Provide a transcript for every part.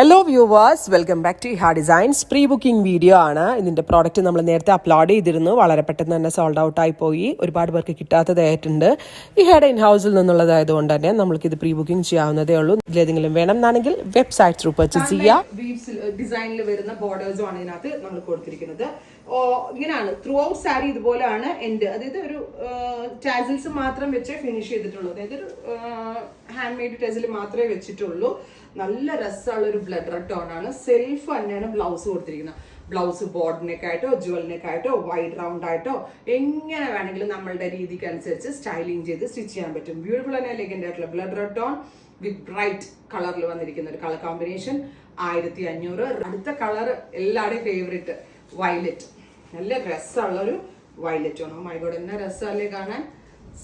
Hello viewers, welcome back to Iha designs. Pre booking video ആണ്. ഇതിൻ്റെ product നമ്മൾ നേരത്തെ അപ്ലോഡ് ചെയ്തിരുന്നു. വളരെ പെട്ടെന്ന് തന്നെ സോൾഡ് ഔട്ടായി പോയി. ഒരുപാട് പേർക്ക് കിട്ടാത്തതായിട്ടുണ്ട്. ഇഹയുടെ ഇൻ ഹൗസിൽ നിന്നുള്ളതായതുകൊണ്ട് തന്നെ നമ്മൾക്കിത് പ്രീ ബുക്കിംഗ് ചെയ്യാവുന്നതേ ഉള്ളൂ. ഇതിലേതെങ്കിലും വേണം എന്നാണെങ്കിൽ വെബ്സൈറ്റ് ത്രൂ പർച്ചേസ് ചെയ്യാം. ഡിസൈനിൽ വരുന്ന ബോർഡേഴ്സും ആണ് ഇതിനകത്ത് നമ്മൾ കൊടുത്തിരിക്കുന്നത്. ഇങ്ങനെയാണ് ത്രൂ ഔട്ട് സാരി ഇതുപോലെയാണ് എൻഡ്, അതായത് ഒരു ടാസിൽസ് മാത്രം വെച്ച് ഫിനിഷ് ചെയ്തിട്ടുള്ളൂ. അതായത് ഒരു ഹാൻഡ് മെയ്ഡ് ടാസിൽ മാത്രമേ വെച്ചിട്ടുള്ളൂ. നല്ല രസമുള്ള ഒരു ബ്ലഡ് റെഡ് ടോൺ ആണ്. സെൽഫ് തന്നെയാണ് ബ്ലൗസ് കൊടുത്തിരിക്കുന്നത്. ബ്ലൗസ് ബോർഡ് നെക്ക് ആയിട്ടോ ജുവൽ നെക്ക് ആയിട്ടോ വൈഡ് റൗണ്ട് ആയിട്ടോ എങ്ങനെ വേണമെങ്കിലും നമ്മളുടെ രീതിക്ക് അനുസരിച്ച് സ്റ്റൈലിംഗ് ചെയ്ത് സ്റ്റിച്ച് ചെയ്യാൻ പറ്റും. ബ്യൂട്ടിഫുൾ തന്നെ എലഗന്റ് ആയിട്ടുള്ള ബ്ലഡ് റെഡ് ടോൺ വിത്ത് ബ്രൈറ്റ് കളറിൽ വന്നിരിക്കുന്ന ഒരു കളർ കോമ്പിനേഷൻ 1500. അടുത്ത കളർ എല്ലാവരുടെയും ഫേവറേറ്റ് വയലറ്റ്. നല്ല രസമുള്ളൊരു വയലറ്റ് ആണ്. മൈഗോഡ് എന്നാ രസമല്ലേ കാണാൻ.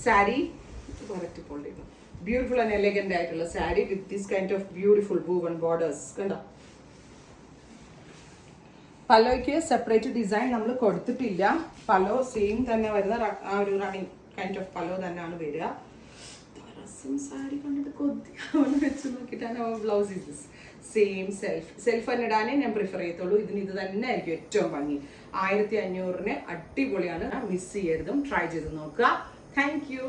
സാരി കറക്റ്റ് പൊള്ളിയിരുന്നു. ബ്യൂട്ടിഫുൾ ആൻഡ് എലഗന്റ് ആയിട്ടുള്ള sari with this kind of beautiful woven borders. കണ്ടോ, പലോയ്ക്ക് സെപ്പറേറ്റ് ഡിസൈൻ നമ്മൾ കൊടുത്തിട്ടില്ല. പലോ സെയിം തന്നെ വരുന്ന ആ ഒരു റണ്ണിങ് കൈൻഡ് ഓഫ് പലോ തന്നെയാണ് വരിക. സാരി കണ്ടിട്ട് കൊതിയാവണം വെച്ച് നോക്കിയിട്ടാണ് ബ്ലൗസ് ഇത് സെയിം സെൽഫ് തന്നെ ഇടാനേ ഞാൻ പ്രിഫർ ചെയ്യത്തുള്ളൂ. ഇതിന് ഇത് തന്നെ ആയിരിക്കും ഏറ്റവും ഭംഗി. 1500 അടിപൊളിയാണ്. മിസ് ചെയ്യരുതും, ട്രൈ ചെയ്ത് നോക്കുക. Thank you.